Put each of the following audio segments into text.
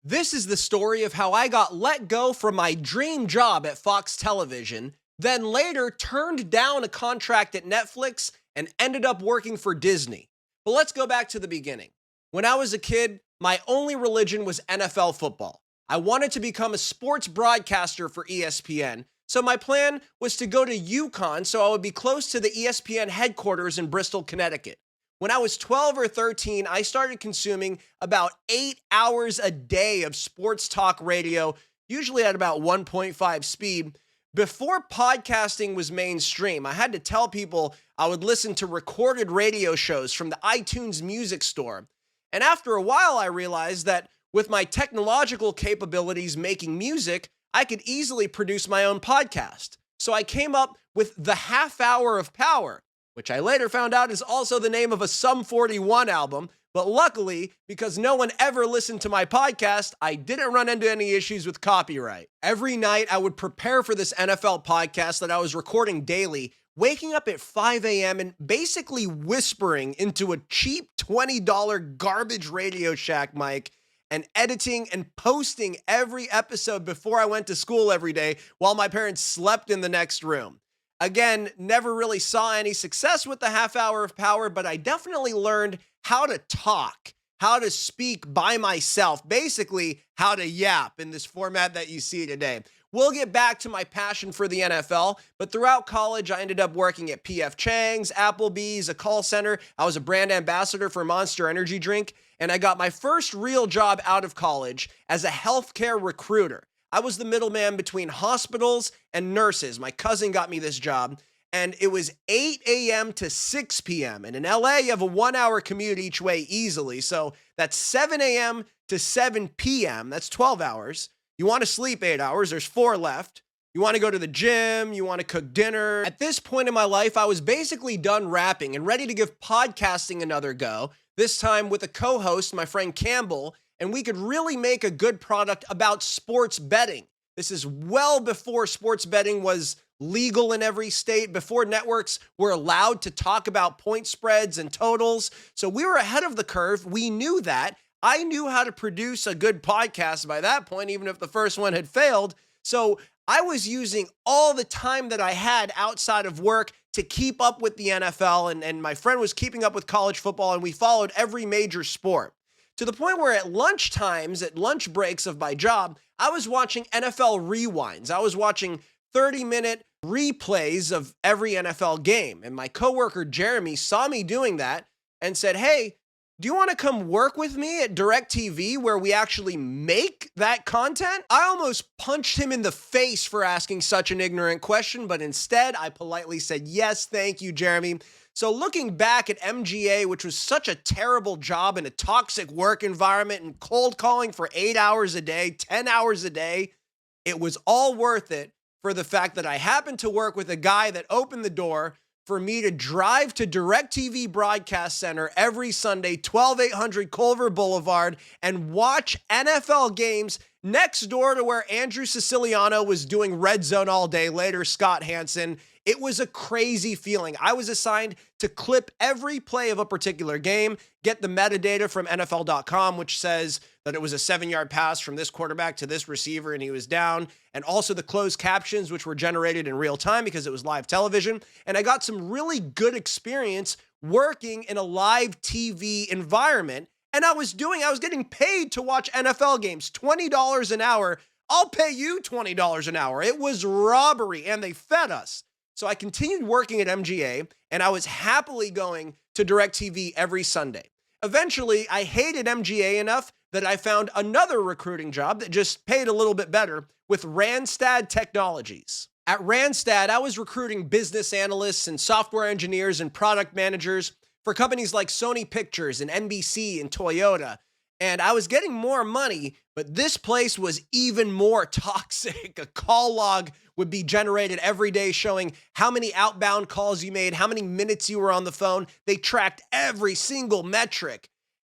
This is the story of how I got let go from my dream job at Fox Television, then later turned down a contract at Netflix and ended up working for Disney. But let's go back to the beginning. When I was a kid, my only religion was NFL football. I wanted to become a sports broadcaster for ESPN, so my plan was to go to UConn so I would be close to the ESPN headquarters in Bristol, Connecticut. When I was 12 or 13, I started consuming about 8 hours a day of sports talk radio, usually at about 1.5 speed. Before podcasting was mainstream, I had to tell people I would listen to recorded radio shows from the iTunes Music Store. And after a while, I realized that with my technological capabilities making music, I could easily produce my own podcast. So I came up with The Half Hour of Power, which I later found out is also the name of a Sum 41 album. But luckily, because no one ever listened to my podcast, I didn't run into any issues with copyright. Every night, I would prepare for this NFL podcast that I was recording daily, waking up at 5 a.m. and basically whispering into a cheap $20 garbage Radio Shack mic and editing and posting every episode before I went to school every day while my parents slept in the next room. Again, never really saw any success with the half hour of power, but I definitely learned how to talk, how to speak by myself, basically how to yap in this format that you see today. We'll get back to my passion for the NFL, but throughout college, I ended up working at P.F. Chang's, Applebee's, a call center. I was a brand ambassador for Monster Energy Drink, and I got my first real job out of college as a healthcare recruiter. I was the middleman between hospitals and nurses. My cousin got me this job, and it was 8 a.m. to 6 p.m. And in LA, you have a 1-hour commute each way easily. So that's 7 a.m. to 7 p.m. That's 12 hours. You want to sleep 8 hours. There's 4 left. You want to go to the gym. You want to cook dinner. At this point in my life, I was basically done rapping and ready to give podcasting another go, this time with a co-host, my friend Campbell, and we could really make a good product about sports betting. This is well before sports betting was legal in every state, before networks were allowed to talk about point spreads and totals. So we were ahead of the curve. We knew that. I knew how to produce a good podcast by that point, even if the first one had failed. So I was using all the time that I had outside of work to keep up with the NFL, and my friend was keeping up with college football, and we followed every major sport. To the point where at lunch times, at lunch breaks of my job, I was watching NFL rewinds. I was watching 30-minute replays of every NFL game. And my coworker, Jeremy, saw me doing that and said, "Hey, do you want to come work with me at DirecTV where we actually make that content?" I almost punched him in the face for asking such an ignorant question, but instead I politely said, "Yes, thank you, Jeremy." So looking back at MGA, which was such a terrible job in a toxic work environment and cold calling for 8 hours a day, 10 hours a day, it was all worth it for the fact that I happened to work with a guy that opened the door for me to drive to DirecTV Broadcast Center every Sunday, 12800 Culver Boulevard, and watch NFL games next door to where Andrew Siciliano was doing Red Zone all day, later Scott Hansen. It was a crazy feeling. I was assigned to clip every play of a particular game, get the metadata from NFL.com, which says that it was a 7-yard pass from this quarterback to this receiver and he was down, and also the closed captions, which were generated in real time because it was live television. And I got some really good experience working in a live TV environment. And I was getting paid to watch NFL games, $20 an hour. I'll pay you $20 an hour. It was robbery, and they fed us. So I continued working at MGA, and I was happily going to DirecTV every Sunday. Eventually, I hated MGA enough that I found another recruiting job that just paid a little bit better with Randstad Technologies. At Randstad, I was recruiting business analysts and software engineers and product managers for companies like Sony Pictures and NBC and Toyota. And I was getting more money, but this place was even more toxic. A call log would be generated every day showing how many outbound calls you made, how many minutes you were on the phone. They tracked every single metric.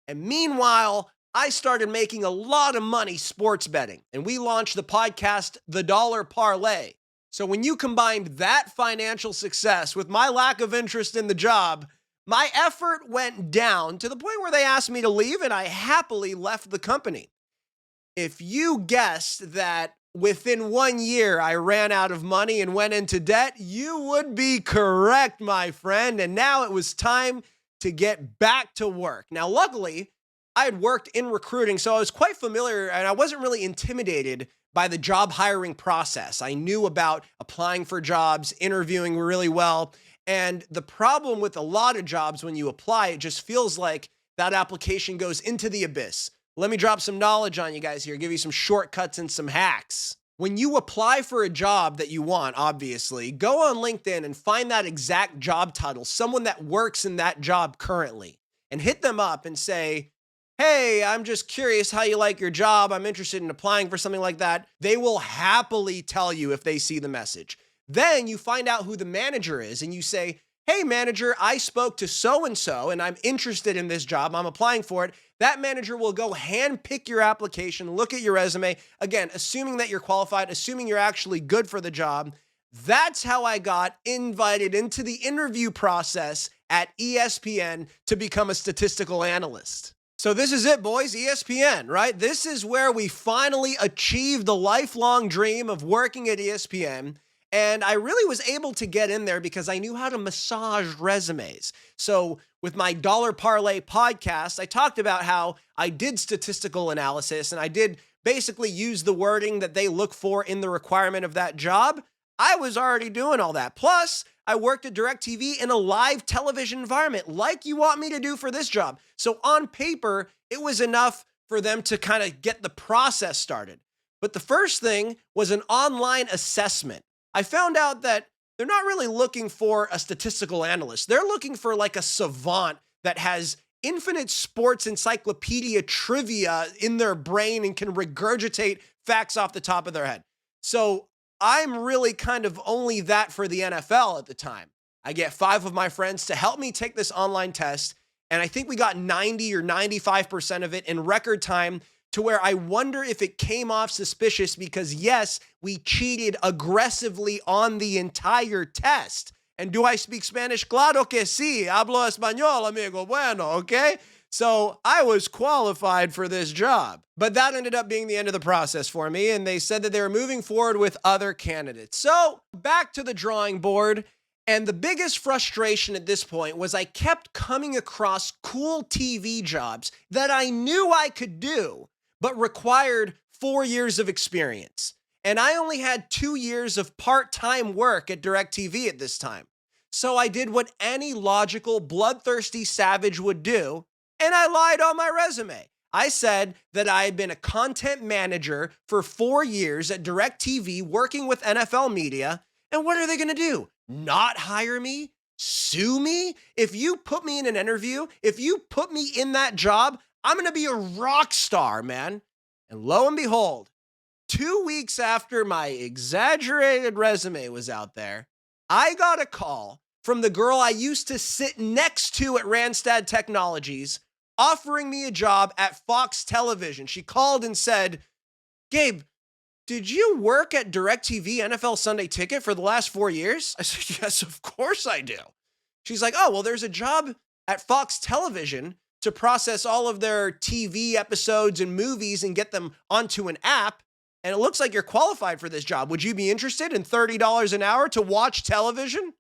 And meanwhile, I started making a lot of money sports betting, and we launched the podcast, The Dollar Parlay. So when you combined that financial success with my lack of interest in the job, my effort went down to the point where they asked me to leave, and I happily left the company. If you guessed that within 1 year I ran out of money and went into debt, you would be correct, my friend. And now it was time to get back to work. Now, luckily, I had worked in recruiting, so I was quite familiar and I wasn't really intimidated by the job hiring process. I knew about applying for jobs, interviewing really well. And the problem with a lot of jobs when you apply, it just feels like that application goes into the abyss. Let me drop some knowledge on you guys here, give you some shortcuts and some hacks. When you apply for a job that you want, obviously, go on LinkedIn and find that exact job title, someone that works in that job currently, and hit them up and say, hey, I'm just curious how you like your job. I'm interested in applying for something like that. They will happily tell you if they see the message. Then you find out who the manager is and you say, hey, manager, I spoke to so-and-so and I'm interested in this job. I'm applying for it. That manager will go handpick your application, look at your resume. Again, assuming that you're qualified, assuming you're actually good for the job. That's how I got invited into the interview process at ESPN to become a statistical analyst. So this is it, boys, ESPN, right? This is where we finally achieved the lifelong dream of working at ESPN. And I really was able to get in there because I knew how to massage resumes. So with my Dollar Parlay podcast, I talked about how I did statistical analysis and I did basically use the wording that they look for in the requirement of that job. I was already doing all that. Plus, I worked at DirecTV in a live television environment like you want me to do for this job. So on paper, it was enough for them to kind of get the process started. But the first thing was an online assessment. I found out that they're not really looking for a statistical analyst. They're looking for like a savant that has infinite sports encyclopedia trivia in their brain and can regurgitate facts off the top of their head. So I'm really kind of only that for the NFL at the time. I get 5 of my friends to help me take this online test, and I think we got 90 or 95% of it in record time, to where I wonder if it came off suspicious because, yes, we cheated aggressively on the entire test. And do I speak Spanish? Claro que sí. Hablo español, amigo. Bueno, okay? So I was qualified for this job. But that ended up being the end of the process for me, and they said that they were moving forward with other candidates. So back to the drawing board. And the biggest frustration at this point was I kept coming across cool TV jobs that I knew I could do, but required 4 years of experience. And I only had 2 years of part-time work at DirecTV at this time. So I did what any logical, bloodthirsty savage would do, and I lied on my resume. I said that I had been a content manager for 4 years at DirecTV working with NFL media, and what are they gonna do? Not hire me? Sue me? If you put me in an interview, if you put me in that job, I'm gonna be a rock star, man. And lo and behold, 2 weeks after my exaggerated resume was out there, I got a call from the girl I used to sit next to at Randstad Technologies offering me a job at Fox Television. She called and said, Gabe, did you work at DirecTV NFL Sunday Ticket for the last 4 years? I said, yes, of course I do. She's like, oh, well, there's a job at Fox Television to process all of their TV episodes and movies and get them onto an app. And it looks like you're qualified for this job. Would you be interested in $30 an hour to watch television?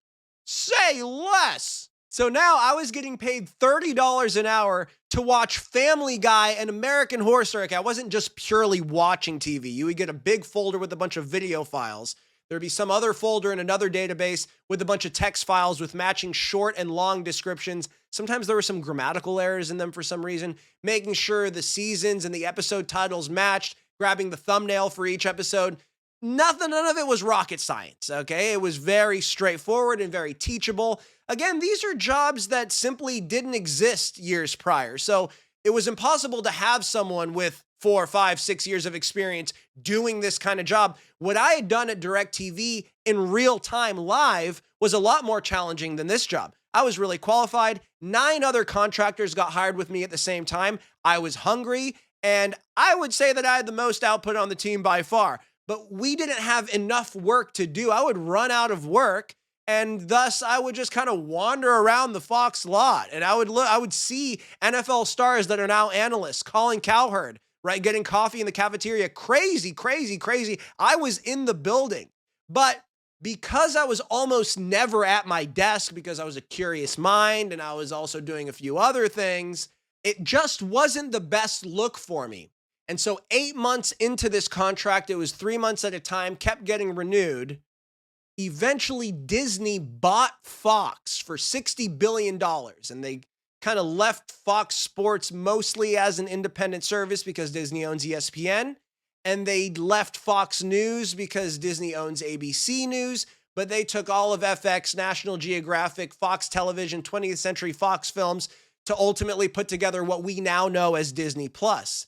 Say less. So now I was getting paid $30 an hour to watch Family Guy and American Horror Story. I wasn't just purely watching TV. You would get a big folder with a bunch of video files. There'd be some other folder in another database with a bunch of text files with matching short and long descriptions. Sometimes there were some grammatical errors in them for some reason, making sure the seasons and the episode titles matched, grabbing the thumbnail for each episode. None of it was rocket science, okay? It was very straightforward and very teachable. Again, these are jobs that simply didn't exist years prior. So it was impossible to have someone with 4, 5, 6 years of experience doing this kind of job. What I had done at DirecTV in real time live was a lot more challenging than this job. I was really qualified. 9 other contractors got hired with me at the same time. I was hungry, and I would say that I had the most output on the team by far. But we didn't have enough work to do. I would run out of work, and thus I would just kind of wander around the Fox lot, and I would see NFL stars that are now analysts, Colin Cowherd, right? Getting coffee in the cafeteria. Crazy, crazy, crazy. I was in the building. But because I was almost never at my desk because I was a curious mind and I was also doing a few other things, it just wasn't the best look for me. And so 8 months into this contract, it was 3 months at a time, kept getting renewed. Eventually, Disney bought Fox for $60 billion, and they kind of left Fox Sports mostly as an independent service because Disney owns ESPN, and they left Fox News because Disney owns ABC News, but they took all of FX, National Geographic, Fox Television, 20th Century Fox Films to ultimately put together what we now know as Disney Plus.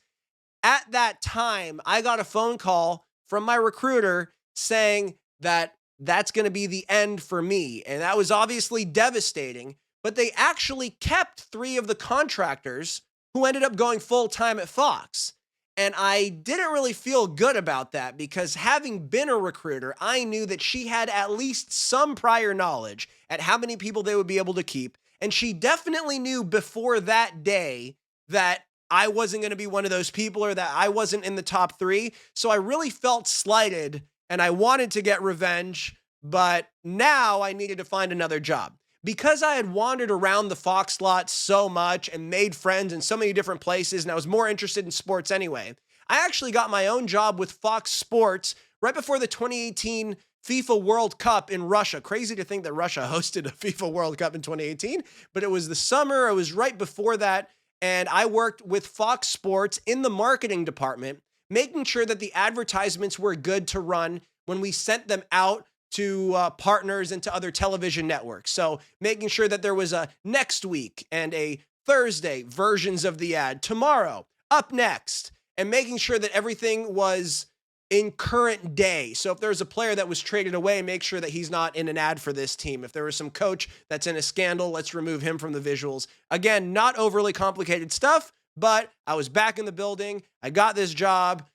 At that time, I got a phone call from my recruiter saying that that's going to be the end for me. And that was obviously devastating, but they actually kept 3 of the contractors who ended up going full-time at Fox. And I didn't really feel good about that because having been a recruiter, I knew that she had at least some prior knowledge at how many people they would be able to keep. And she definitely knew before that day that I wasn't going to be one of those people or that I wasn't in the top 3. So I really felt slighted and I wanted to get revenge, but now I needed to find another job. Because I had wandered around the Fox lot so much and made friends in so many different places, and I was more interested in sports anyway, I actually got my own job with Fox Sports right before the 2018 FIFA World Cup in Russia. Crazy to think that Russia hosted a FIFA World Cup in 2018, but it was the summer. It was right before that. And I worked with Fox Sports in the marketing department, making sure that the advertisements were good to run when we sent them out to partners and to other television networks. So making sure that there was a next week and a Thursday versions of the ad, tomorrow, up next, and making sure that everything was in current day. So if there's a player that was traded away, make sure that he's not in an ad for this team. If there was some coach that's in a scandal, let's remove him from the visuals. Again, not overly complicated stuff, but I was back in the building. I got this job.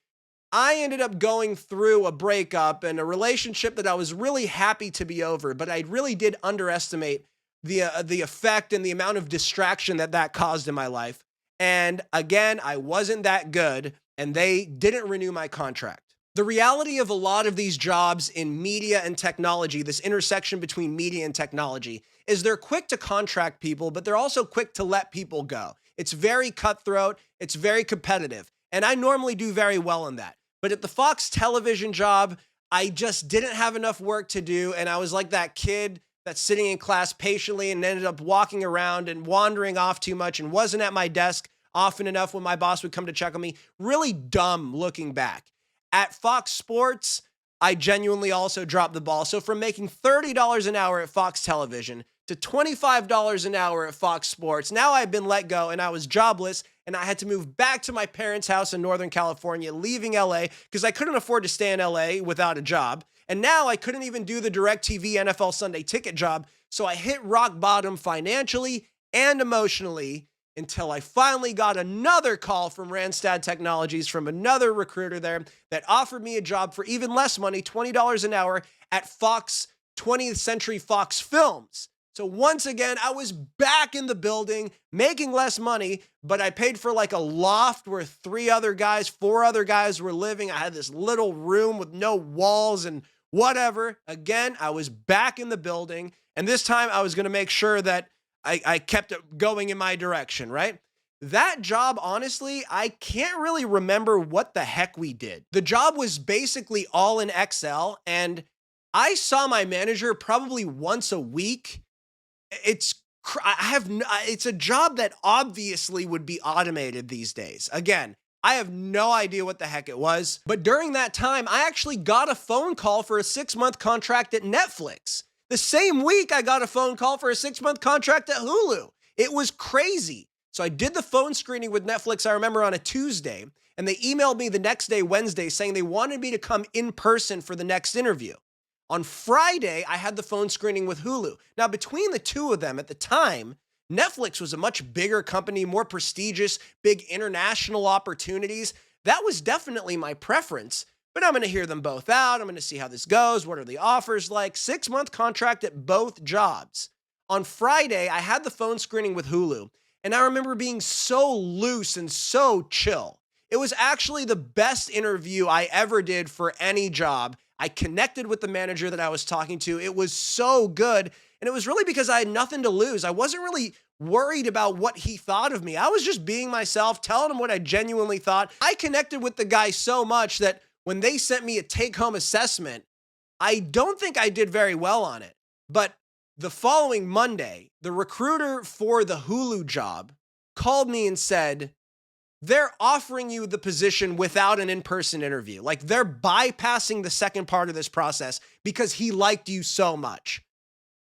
I ended up going through a breakup and a relationship that I was really happy to be over, but I really did underestimate the effect and the amount of distraction that caused in my life. And again, I wasn't that good, and they didn't renew my contract. The reality of a lot of these jobs in media and technology, this intersection between media and technology, is they're quick to contract people, but they're also quick to let people go. It's very cutthroat. It's very competitive. And I normally do very well in that. But at the Fox television job, I just didn't have enough work to do. And I was like that kid that's sitting in class patiently and ended up walking around and wandering off too much and wasn't at my desk often enough when my boss would come to check on me. Really dumb looking back. At Fox Sports, I genuinely also dropped the ball. So from making $30 an hour at Fox Television to $25 an hour at Fox Sports, now I've been let go and I was jobless and I had to move back to my parents' house in Northern California, leaving LA because I couldn't afford to stay in LA without a job. And now I couldn't even do the DirecTV NFL Sunday Ticket job. So I hit rock bottom financially and emotionally until I finally got another call from Randstad Technologies from another recruiter there that offered me a job for even less money, $20 an hour at Fox 20th Century Fox Films. So once again, I was back in the building making less money, but I paid for like a loft where 4 other guys were living. I had this little room with no walls and whatever. Again, I was back in the building, and this time I was going to make sure that I kept it going in my direction, right? That job, honestly, I can't really remember what the heck we did. The job was basically all in Excel, and I saw my manager probably once a week. It's a job that obviously would be automated these days. Again, I have no idea what the heck it was, but during that time, I actually got a phone call for a 6-month contract at Netflix. The same week, I got a phone call for a 6-month contract at Hulu. It was crazy. So I did the phone screening with Netflix, I remember, on a Tuesday, and they emailed me the next day, Wednesday, saying they wanted me to come in person for the next interview. On Friday, I had the phone screening with Hulu. Now, between the two of them at the time, Netflix was a much bigger company, more prestigious, big international opportunities. That was definitely my preference. But I'm going to hear them both out. I'm going to see how this goes. What are the offers like? 6-month contract at both jobs. On Friday, I had the phone screening with Hulu, and I remember being so loose and so chill. It was actually the best interview I ever did for any job. I connected with the manager that I was talking to. It was so good. And it was really because I had nothing to lose. I wasn't really worried about what he thought of me. I was just being myself, telling him what I genuinely thought. I connected with the guy so much that when they sent me a take-home assessment, I don't think I did very well on it. But the following Monday, the recruiter for the Hulu job called me and said, they're offering you the position without an in-person interview. Like, they're bypassing the second part of this process because he liked you so much.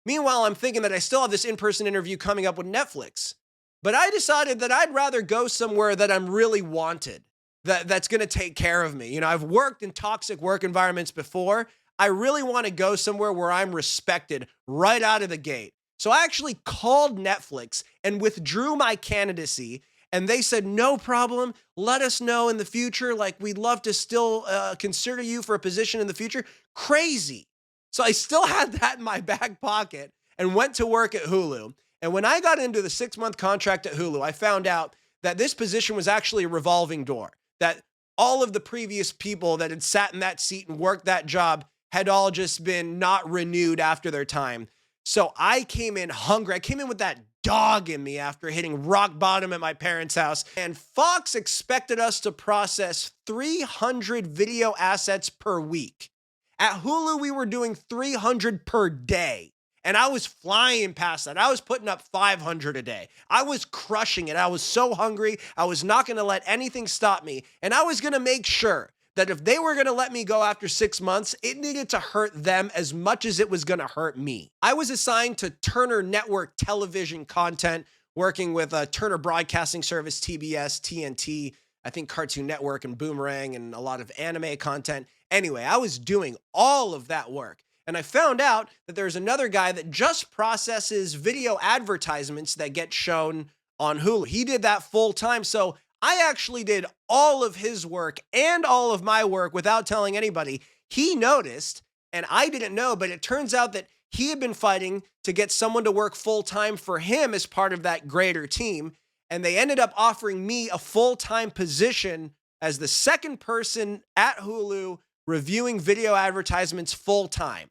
Meanwhile, I'm thinking that I still have this in-person interview coming up with Netflix. But I decided that I'd rather go somewhere that I'm really wanted, that's going to take care of me. You know, I've worked in toxic work environments before. I really want to go somewhere where I'm respected right out of the gate. So I actually called Netflix and withdrew my candidacy. And they said, no problem. Let us know in the future. Like, we'd love to still consider you for a position in the future. Crazy. So I still had that in my back pocket and went to work at Hulu. And when I got into the 6-month contract at Hulu, I found out that this position was actually a revolving door, that all of the previous people that had sat in that seat and worked that job had all just been not renewed after their time. So I came in hungry. I came in with that dog in me after hitting rock bottom at my parents' house. And Fox expected us to process 300 video assets per week. At Hulu, we were doing 300 per day. And I was flying past that. I was putting up 500 a day. I was crushing it. I was so hungry. I was not going to let anything stop me. And I was going to make sure that if they were going to let me go after 6 months, it needed to hurt them as much as it was going to hurt me. I was assigned to Turner Network television content, working with Turner Broadcasting Service, TBS, TNT, I think Cartoon Network and Boomerang, and a lot of anime content. Anyway, I was doing all of that work. And I found out that there's another guy that just processes video advertisements that get shown on Hulu. He did that full time. So I actually did all of his work and all of my work without telling anybody. He noticed, and I didn't know, but it turns out that he had been fighting to get someone to work full time for him as part of that greater team. And they ended up offering me a full-time position as the second person at Hulu reviewing video advertisements full-time.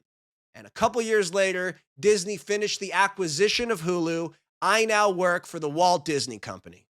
And a couple years later, Disney finished the acquisition of Hulu. I now work for the Walt Disney Company.